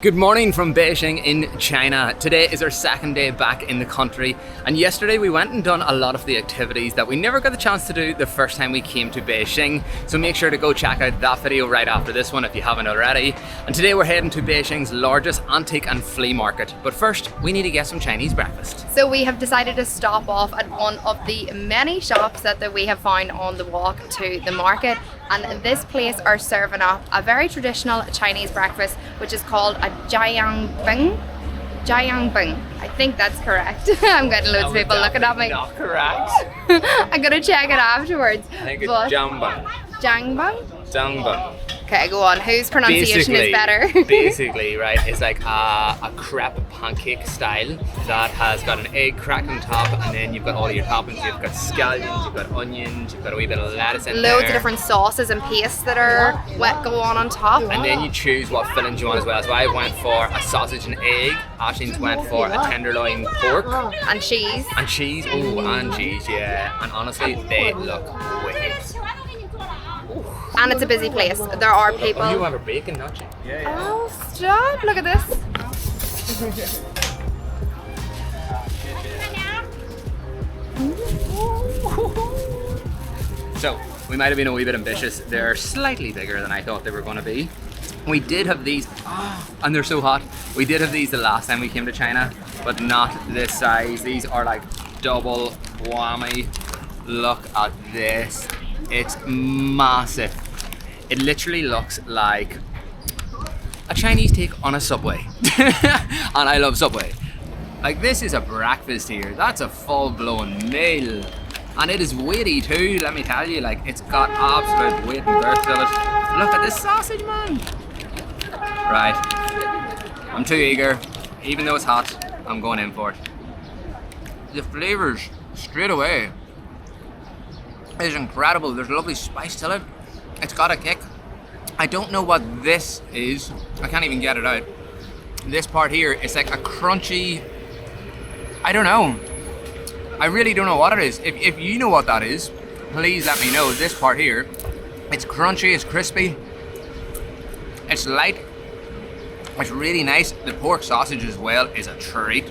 Good morning from Beijing in China. Today is our second day back in the country, and yesterday we went and done a lot of the activities that we never got the chance to do the first time we came to Beijing. So make sure to go check out that video right after this one if you haven't already. And today we're heading to Beijing's largest antique and flea market. But first, we need to get some Chinese breakfast. So we have decided to stop off at one of the many shops that we have found on the walk to the market. And this place are serving up a very traditional Chinese breakfast, which is called a jiangbing. Jiangbing. I think that's correct. I'm getting loads of people looking at me. Not correct. I'm gonna check it afterwards. I think it's jangbang. Jangbang? Jangbang. Okay, go on. Whose pronunciation is better? Basically, right, it's like a crepe pancake style that has got an egg cracked on top, and then you've got all your toppings. You've got scallions, you've got onions, you've got a wee bit of lettuce in there. Loads of different sauces and pastes that are go on top. And then you choose what fillings you want as well. So I went for a sausage and egg. Ashleen's went for a tenderloin pork. And cheese. And cheese. Oh, and cheese, yeah. And honestly, they look wicked. And it's a busy place. There are people. Oh, you have a bacon, don't you? Yeah. Oh, stop! Look at this. So, we might have been a wee bit ambitious. They're slightly bigger than I thought they were going to be. We did have these, and they're so hot. We did have these the last time we came to China, but not this size. These are like double whammy. Look at this. It's massive. It literally looks like a Chinese take on a Subway. And I love Subway. Like, this is a breakfast here. That's a full-blown meal. And it is weighty too, let me tell you. Like, it's got absolute weight and girth to it. Look at this sausage, man. Right. I'm too eager. Even though it's hot, I'm going in for it. The flavors, straight away, is incredible. There's a lovely spice to it. It's got a kick. I don't know what this is. I can't even get it out. This part here is like a crunchy, I don't know. I really don't know what it is. If you know what that is, please let me know. This part here, it's crunchy, it's crispy, it's light, it's really nice. The pork sausage as well is a treat.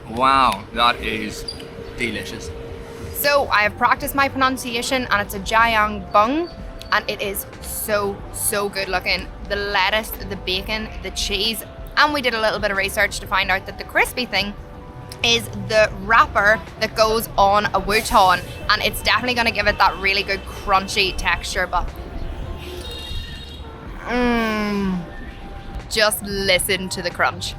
Wow, that is delicious. So I have practiced my pronunciation, and it's a jiangbing, and it is so good looking. The lettuce, the bacon, the cheese, and we did a little bit of research to find out that the crispy thing is the wrapper that goes on a wooton, and it's definitely going to give it that really good crunchy texture. But just listen to the crunch.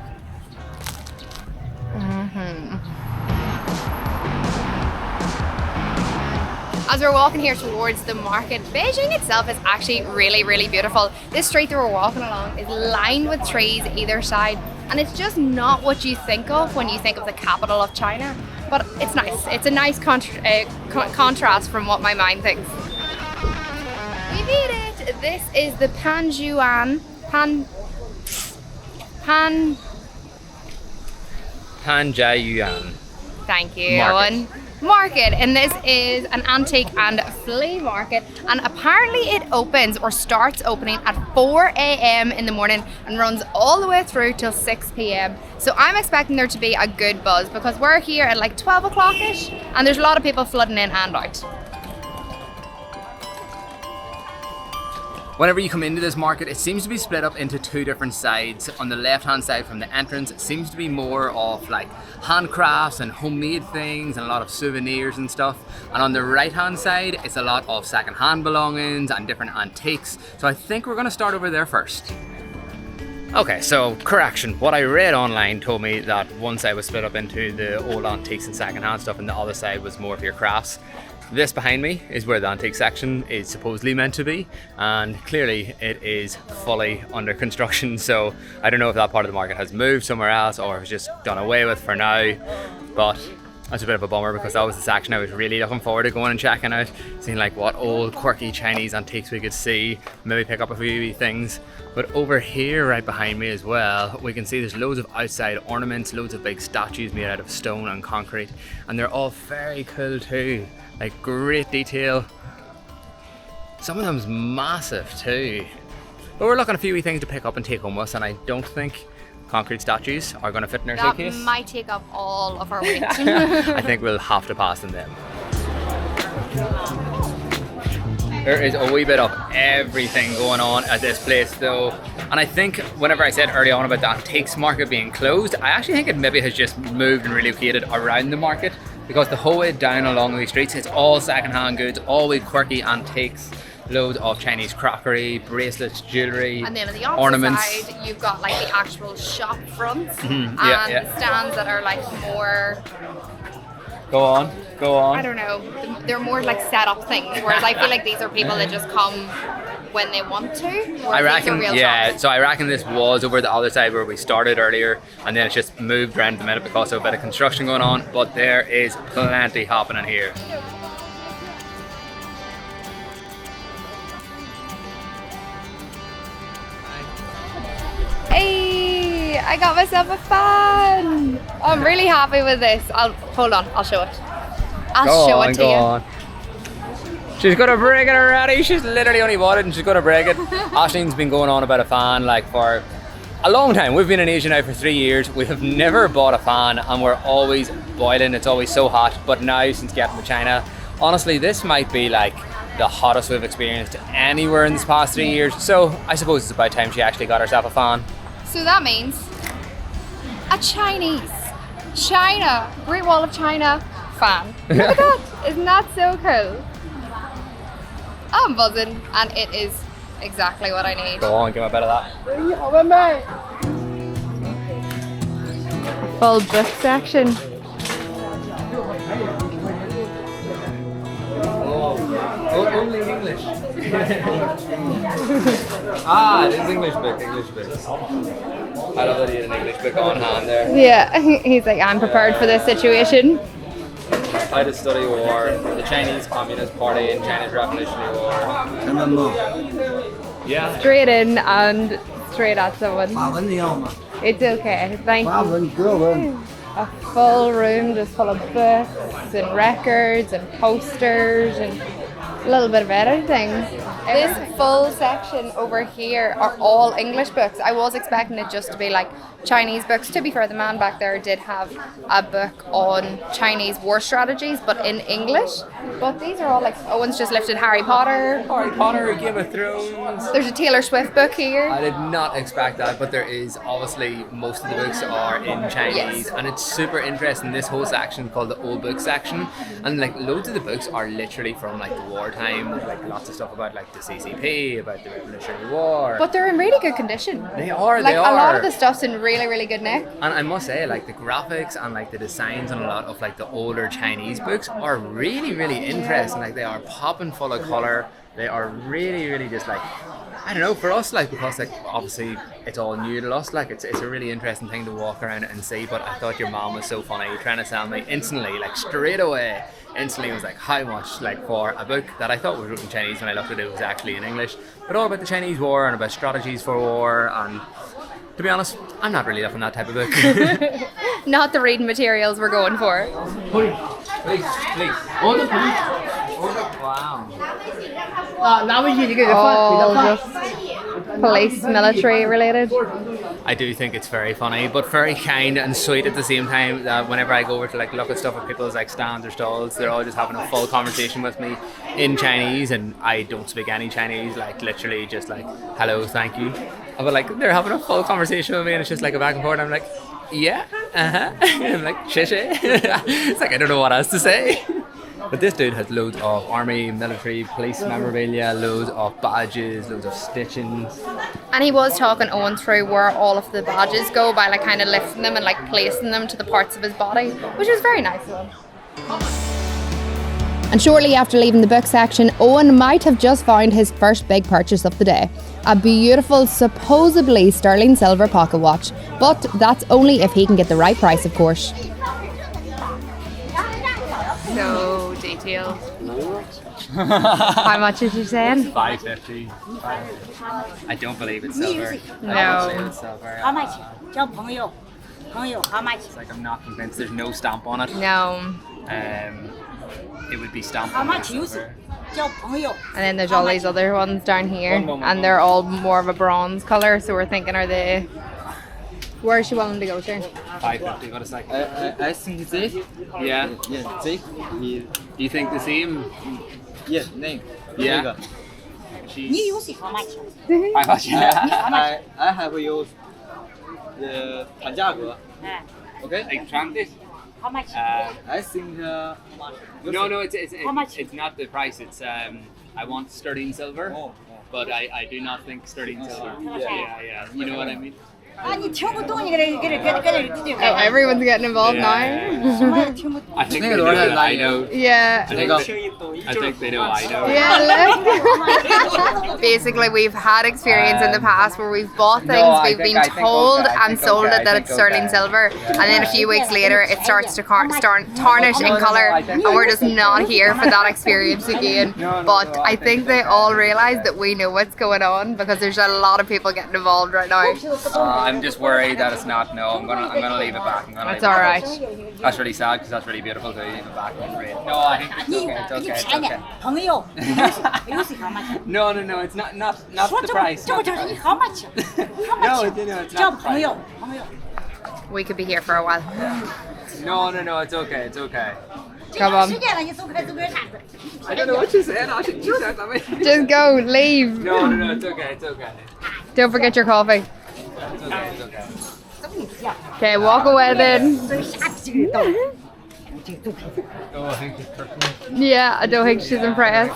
As we're walking here towards the market, Beijing itself is actually really beautiful. This street that we're walking along is lined with trees either side, and it's just not what you think of when you think of the capital of China. But it's nice. It's a nice contrast from what my mind thinks. We made it. This is the Panjiayuan. Panjiayuan. Thank you, Owen. Market, and this is an antique and flea market, and apparently it opens or starts opening at 4 a.m. in the morning and runs all the way through till 6 p.m. So I'm expecting there to be a good buzz, because we're here at like 12 o'clock-ish and there's a lot of people flooding in and out. Whenever you come into this market, it seems to be split up into two different sides. On the left-hand side from the entrance, it seems to be more of like handcrafts and homemade things and a lot of souvenirs and stuff. And on the right-hand side, it's a lot of second-hand belongings and different antiques. So I think we're gonna start over there first. Okay, so correction. What I read online told me that one side was split up into the old antiques and second-hand stuff, and the other side was more of your crafts. This behind me is where the antique section is supposedly meant to be, and clearly it is fully under construction, so I don't know if that part of the market has moved somewhere else or if it's just done away with for now, but that's a bit of a bummer, because that was the section I was really looking forward to going and checking out, seeing like what old quirky Chinese antiques we could see, maybe pick up a few wee things. But over here right behind me as well, we can see there's loads of outside ornaments, loads of big statues made out of stone and concrete, and they're all very cool too. Like, great detail. Some of them's massive too. But we're looking at a few wee things to pick up and take home with us, and I don't think concrete statues are going to fit in our suitcase. That might take up all of our weight. I think we'll have to pass on them. There is a wee bit of everything going on at this place though. And I think whenever I said early on about the antiques market being closed, I actually think it maybe has just moved and relocated around the market, because the whole way down along these streets, it's all second-hand goods, all with quirky antiques, loads of Chinese crockery, bracelets, jewellery, and then on the opposite ornaments. side, you've got like the actual shop fronts and yeah. stands that are like more, Go on. I don't know, they're more like set up things, whereas I feel like these are people that just come when they want to. I reckon, real yeah, shops. so I reckon this was over the other side where we started earlier, and then it's just moved around at the minute because of a bit of construction going on, but there is plenty happening here. Hey, I got myself a fan. I'm really happy with this. Hold on, I'll show it. I'll show it to you. She's gonna break it already. She's literally only bought it and she's gonna break it. Ashleen's been going on about a fan like for a long time. We've been in Asia now for 3 years. We have never bought a fan and we're always boiling. It's always so hot. But now since getting to China, honestly, this might be like the hottest we've experienced anywhere in this past 3 years. So I suppose it's about time she actually got herself a fan. So that means a China, Great Wall of China fan. Look at that. Isn't that so cool? I'm buzzing, and it is exactly what I need. Go on, give me a bit of that. Full book section. Oh, only English. Ah, it is English book. I love that he had an English book on hand there. Yeah, he's like, I'm prepared for this situation. How to study war, the Chinese Communist Party and China's Revolutionary War. Yeah. Straight in and straight at someone. It's okay, thank you. A full room just full of books and records and posters and a little bit of everything. This full section over here are all English books. I was expecting it just to be like Chinese books. To be fair, the man back there did have a book on Chinese war strategies, but in English. But these are all like, Owen's just lifted Harry Potter, Game of Thrones. There's a Taylor Swift book here. I did not expect that, but there is obviously, most of the books are in Chinese, Yes. and it's super interesting. This whole section called the old book section, and like loads of the books are literally from like the wartime. There's like lots of stuff about like the CCP, about the Revolutionary War. But they're in really good condition. They are. Like a lot of the stuff's in really, really good nick. And I must say, like the graphics and like the designs on a lot of like the older Chinese books are really, really interesting. Like they are popping full of color. They are really, really just like, I don't know, for us, like, because like obviously it's all new to us, like it's a really interesting thing to walk around and see. But I thought your mom was so funny, trying to sell me instantly, like straight away. Instantly was like, how much, like for a book that I thought was written in Chinese, when I looked at it, it was actually in English, but all about the Chinese war and about strategies for war. And to be honest, I'm not really loving that type of book. Not the reading materials we're going for. Please. Wow. All just police, military related. I do think it's very funny, but very kind and sweet at the same time. That whenever I go over to like look at stuff at people's like stands or stalls, they're all just having a full conversation with me in Chinese, and I don't speak any Chinese. Like literally just like hello, thank you. But like they're having a full conversation with me, and it's just like a back and forth. And I'm like, yeah, and I'm like, she. It's like I don't know what else to say. But this dude has loads of army, military, police memorabilia, loads of badges, loads of stitchings. And he was talking Owen through where all of the badges go by like kind of lifting them and like placing them to the parts of his body, which was very nice of him. And shortly after leaving the book section, Owen might have just found his first big purchase of the day. A beautiful, supposedly sterling silver pocket watch. But that's only if he can get the right price, of course. So detailed. How much is you saying? $5.50. I don't believe it's silver. No. I don't believe it's silver. How much? 交朋友. How much? It's like I'm not convinced. There's no stamp on it. No. It would be stamped. How on much the use silver. 交朋友。 And then there's all these other ones down here, and they're all more of a bronze color. So we're thinking, are they? Where's she willing to go to? 550. What is like? I think this. Yeah. Yeah, this. Do you think the same? Yeah, name. Yeah. 你有谁好买钱？ I thought you. I have used the 谈价格. 哎， Okay. Like try this. 好买钱。 I think. No, it's How much? it's not the price. It's I want sterling silver, Oh, but I do not think sterling silver. Yeah. Yeah. You know what I mean? 啊，你听不懂，你给 Oh, everyone's getting involved now. 什么也听不懂。 I think Think they know Laura that I like- know. Yeah. I think they know I know. Yeah, look. Basically, we've had experience in the past where we've bought things, I we've think- been I think told okay, I and think sold okay, it that I it's think sterling okay. silver, and then a few weeks later it starts to tarnish in colour, and we're just not here for that experience again. But I think they all realise that we know what's going on because there's a lot of people getting involved right now. I'm just worried that it's not. No, I'm gonna leave it back. That's alright. That's really sad because that's really beautiful to leave it back. No, I think it's 你 okay. It's 给你 okay. It's 便宜 okay.，朋友，有谁好买钱？ No, it's not 说 the 这 price. 这 not 不 the 就是你 price. 好买钱？好买 No, 钱， it's 交 not the 朋 price. 友，朋友。 We could be here for a while. No, it's okay. It's okay. Come on. 时间了，你走开走开啥子？ I don't know what you're saying. I should do that. Just go, leave. No, it's okay. It's okay. Don't forget your coffee. It's okay. It's okay. 怎么讲？ Okay, walk away then. 这啥子都，这都可以。 Oh, I think it's perfect. Yeah, I don't think she's impressed.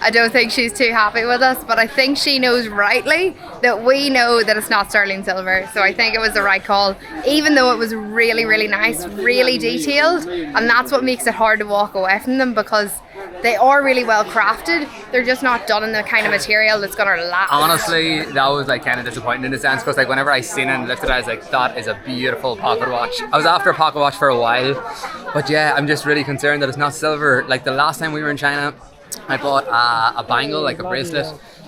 I don't think she's too happy with us, but I think she knows rightly that we know that it's not sterling silver. So I think it was the right call, even though it was really, really nice, really detailed. And that's what makes it hard to walk away from them because they are really well crafted. They're just not done in the kind of material that's going to last. Honestly, that was like kind of disappointing in a sense because like whenever I seen it and looked at it, I was like, that is a beautiful pocket watch. I was after a pocket watch for a while, but yeah, I'm just really concerned that it's not silver. Like the last time we were in China, I bought a bangle, like a bracelet.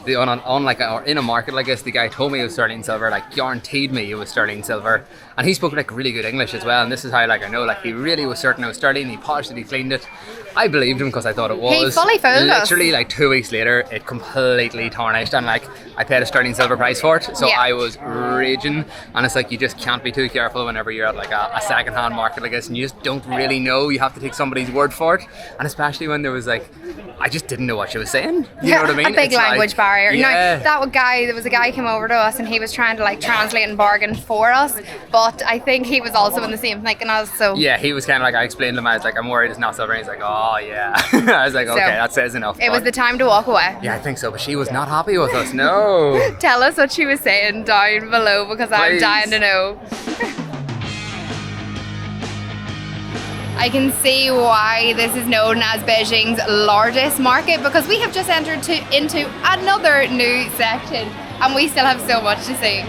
Or in a market like this, the guy told me it was sterling silver, like guaranteed me it was sterling silver, and he spoke like really good English as well. And this is how like I know like he really was certain it was sterling. He polished it, he cleaned it. I believed him because I thought it was. He fully fooled us. Literally like 2 weeks later, it completely tarnished, and like I paid a sterling silver price for it. So Yeah. I was raging, and it's like you just can't be too careful whenever you're at like a second-hand market like this, and you just don't really know. You have to take somebody's word for it, and especially when there was like, I just didn't know what she was saying. You know what I mean? A big It's like- language barrier. Yeah. Now, there was a guy came over to us and he was trying to like translate and bargain for us, but I think he was also in the same thinking as us. So Yeah, he was kind of like, I explained to him, I was like, I'm worried it's not silver. And he's like, oh yeah. I was like, okay, that says enough. it was But- the time to walk away. Yeah, I think so, but she was not happy with us. No. Tell us what she was saying down below because I'm Please. dying to know. I can see why this is known as Beijing's largest market because we have just entered into another new section and we still have so much to see.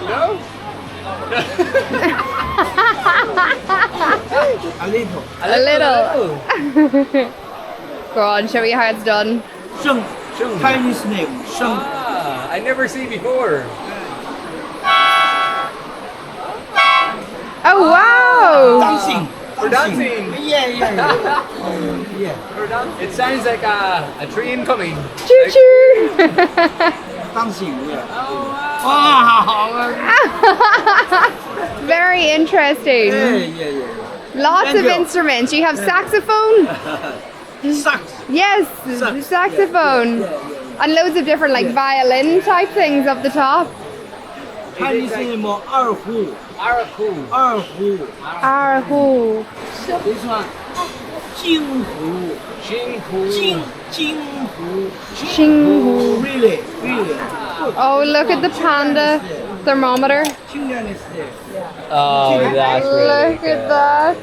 No? A little. Go on, show me how it's done. Chinese name. Ah, I never seen before. Oh wow! Dancing. We're dancing. Yeah. We're dancing. It sounds like a train coming. Choo choo! Dancing. Yeah. Very interesting. Yeah. Lots Thank of you. instruments. You have saxophone? Sax. Yes, Sax. saxophone. And loads of different like violin type things up the top. Chinese name 二胡. Araku. 二胡. Erhu. This one. 金胡. Xinghu. 金胡. Xinghu. Really. Oh, look at the panda thermometer. 青年 is there. Oh, that's Look at that.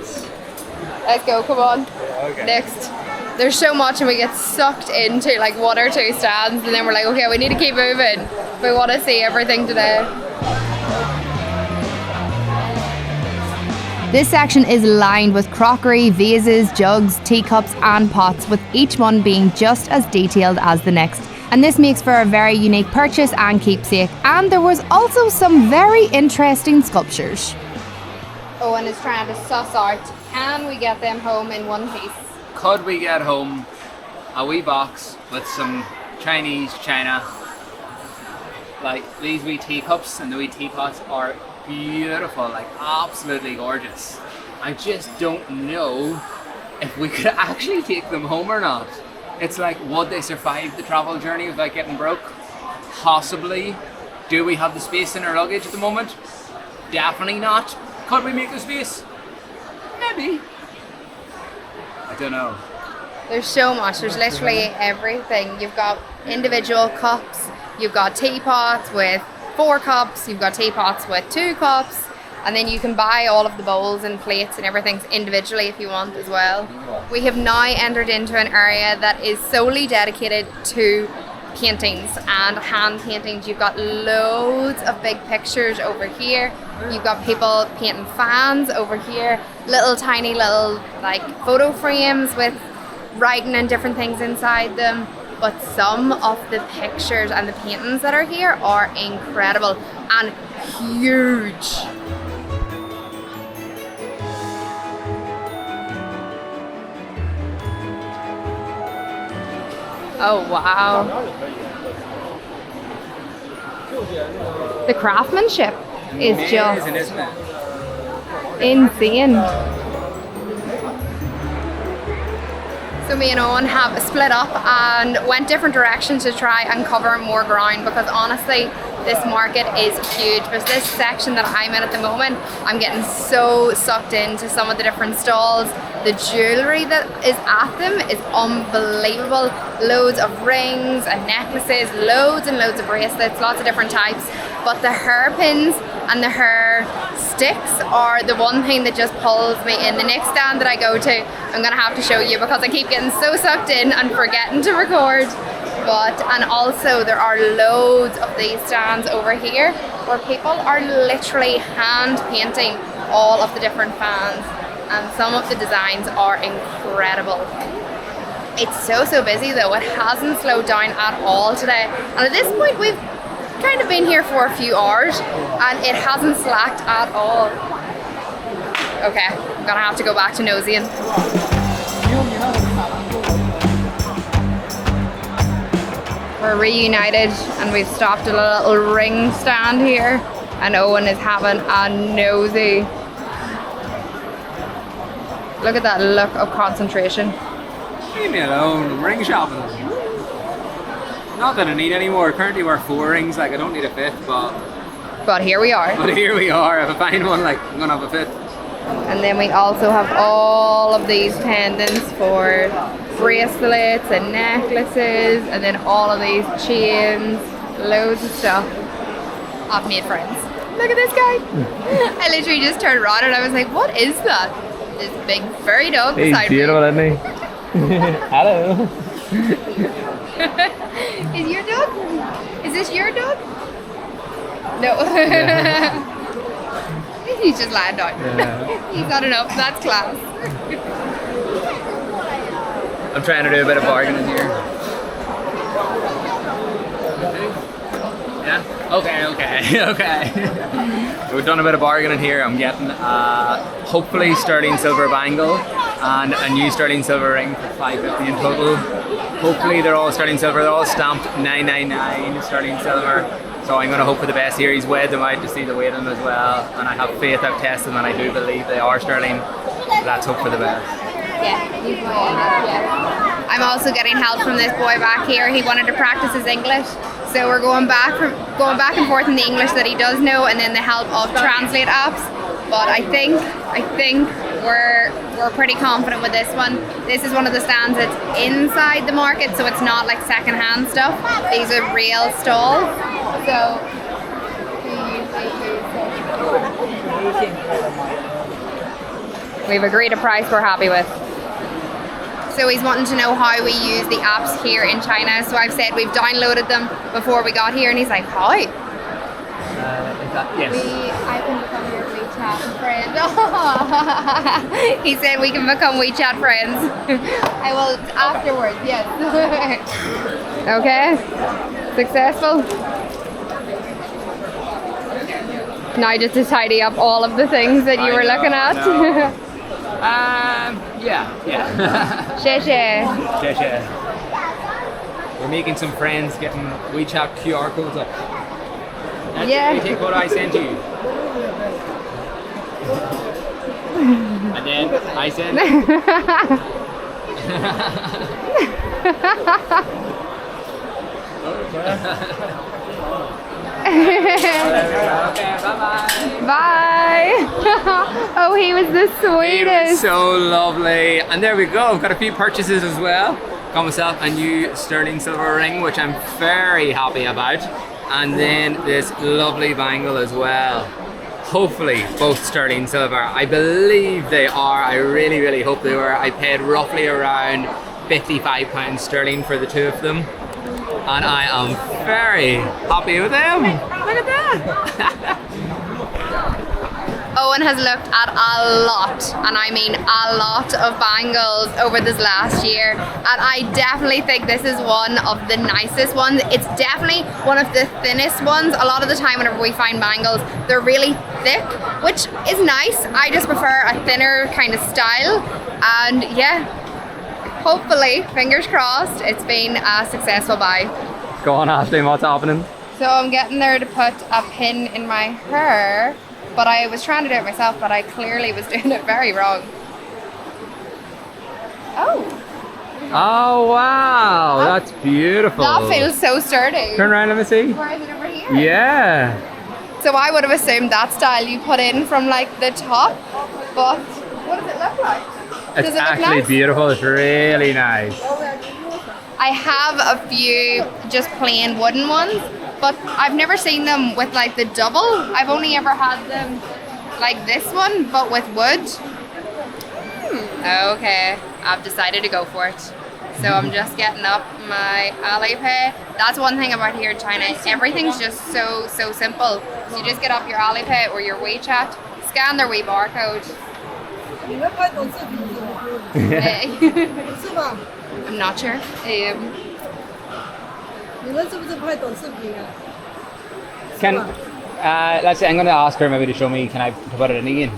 Let's go, come on. Okay. Next. There's so much and we get sucked into like 1 or 2 stands and then we're like, okay, we need to keep moving. We want to see everything today. This section is lined with crockery, vases, jugs, teacups and pots, with each one being just as detailed as the next. And this makes for a very unique purchase and keepsake. And there was also some very interesting sculptures. Owen is trying to suss out, can we get them home in one piece? Could we get home a wee box with some Chinese china? Like these wee teacups and the wee teapots are beautiful, like absolutely gorgeous. I just don't know if we could actually take them home or not. It's like, would they survive the travel journey without getting broke? Possibly. Do we have the space in our luggage at the moment? Definitely not. Could we make the space? Maybe. I don't know. There's so much, there's literally everything. You've got individual cups, you've got teapots with 4 cups, you've got teapots with 2 cups, and then you can buy all of the bowls and plates and everything individually if you want as well. We have now entered into an area that is solely dedicated to paintings and hand paintings. You've got loads of big pictures over here. You've got people painting fans over here, little tiny little like photo frames with writing and different things inside them. But some of the pictures and the paintings that are here are incredible and huge. Oh wow. The craftsmanship is just Amazing, isn't it? insane. So me and Owen have split up and went different directions to try and cover more ground, because honestly this market is huge. But this section that I'm in at the moment, I'm getting so sucked into some of the different stalls. The jewellery that is at them is unbelievable. Loads of rings and necklaces, loads and loads of bracelets, lots of different types. But the hairpins and the hair sticks are the one thing that just pulls me in. The next stand that I go to, I'm gonna have to show you because I keep getting so sucked in and forgetting to record. And also there are loads of these stands over here where people are literally hand painting all of the different fans, and some of the designs are incredible. It's so busy though. It hasn't slowed down at all today, and at this point we've kind of been here for a few hours and it hasn't slacked at all. Okay, I'm gonna have to go back to nosying. We're reunited and we've stopped at a little ring stand here, and Owen is having a nosy. Look at that look of concentration. Leave me alone, ring shopping. Not that I need any more. Currently we're 4 rings, like I don't need a 5th, But here we are. but here we are. If I find one, like I'm gonna have a 5th. And then we also have all of these pendants for bracelets and necklaces, and then all of these chains, loads of stuff. I've made friends. Look at this guy. I literally just turned around and I was like, what is that? This big furry dog beside me. isn't he? Hello. Is your dog? Is this your dog? No. He's just lying down. Yeah. He's had enough. That's class. I'm trying to do a bit of bargaining here. Yeah? Okay. We've done a bit of bargaining here. I'm getting hopefully sterling silver bangle and a new sterling silver ring for $5.50 in total. Hopefully they're all sterling silver. They're all stamped $9.99 sterling silver. So I'm going to hope for the best here. He's weighed them out to see the weight of them as well. And I have faith, I've tested them, and I do believe they are sterling. Let's hope for the best. Yeah, he's yeah. I'm also getting help from this boy back here. He wanted to practice his English, so we're going back and forth in the English that he does know, and then the help of translate apps. But I think we're pretty confident with this one. This is one of the stands that's inside the market, so it's not like second-hand stuff. These are real stalls. So we've agreed a price we're happy with. So he's wanting to know how we use the apps here in China. So I've said we've downloaded them before we got here, and he's like, how? Yes. I can become your free chat friend. He said we can become WeChat friends. I will afterwards, yes. Okay. Successful. Now just to tidy up all of the things that you were looking at. Yeah. 谢谢. We're making some friends, getting WeChat QR codes up. That's Yeah. You take what I sent you. And then I send. Okay, bye-bye. Bye. Oh, he was the It was sweetest. so lovely. And there we go. I've got a few purchases as well. Got myself a new sterling silver ring, which I'm very happy about. And then this lovely bangle as well. Hopefully both sterling silver. I believe they are. I really, really hope they were. I paid roughly around £55 sterling for the two of them. And I am very happy with them. Look at that. Owen has looked at a lot, and I mean a lot of bangles over this last year, and I definitely think this is one of the nicest ones. It's definitely one of the thinnest ones. A lot of the time whenever we find bangles, they're really thick, which is nice. I just prefer a thinner kind of style, and yeah, hopefully, fingers crossed, it's been a successful buy. Go on, Ashley, what's happening? So I'm getting there to put a pin in my hair, but I was trying to do it myself, but I clearly was doing it very wrong. Oh, Oh wow, that's beautiful. that feels so sturdy. Turn around, let me see. Or is it over here? Yeah. So I would have assumed that style you put in from like the top, but what does it look like? It's Does it look actually nice? beautiful. It's really nice. I have a few just plain wooden ones, but I've never seen them with like the double. I've only ever had them like this one, but with wood. Okay, I've decided to go for it. So I'm just getting up my Alipay. That's one thing about here in China. Everything's just so simple. So you just get up your Alipay or your WeChat, scan their wee barcode. 你们拍短视频是吗？ 是吧？ I'm not sure. 你们是不是拍短视频啊？ Can let's say I'm going to ask her maybe to show me. Can I put it in again?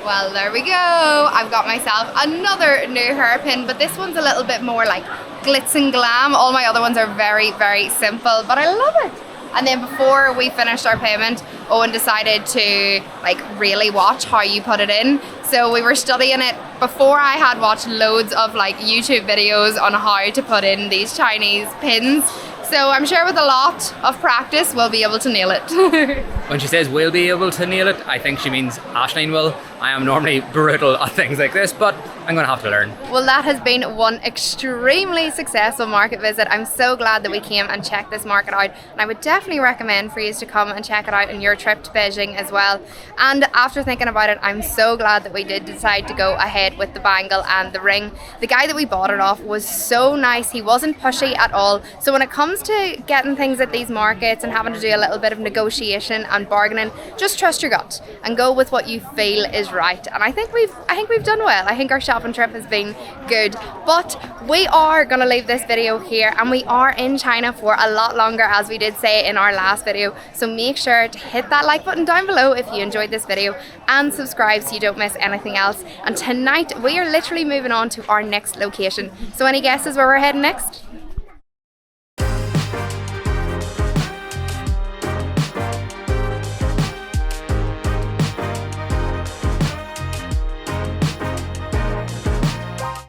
Well, there we go. I've got myself another new hairpin, but this one's a little bit more like glitz and glam. All my other ones are very, very simple, but I love it. And then before we finished our payment, Owen decided to like really watch how you put it in. So we were studying it before I had watched loads of like YouTube videos on how to put in these Chinese pins. So I'm sure with a lot of practice, we'll be able to nail it. When she says we'll be able to nail it, I think she means Aisling will. I am normally brutal at things like this, but I'm going to have to learn. Well, that has been one extremely successful market visit. I'm so glad that we came and checked this market out, and I would definitely recommend for you to come and check it out on your trip to Beijing as well. And after thinking about it, I'm so glad that we did decide to go ahead with the bangle and the ring. The guy that we bought it off was so nice. He wasn't pushy at all. So when it comes to getting things at these markets and having to do a little bit of negotiation and bargaining, just trust your gut and go with what you feel is right. And I think we've done well. I think our shopping trip has been good. But we are gonna leave this video here, and we are in China for a lot longer, as we did say in our last video. So make sure to hit that like button down below if you enjoyed this video, and subscribe so you don't miss anything else. And tonight we are literally moving on to our next location. So any guesses where we're heading next?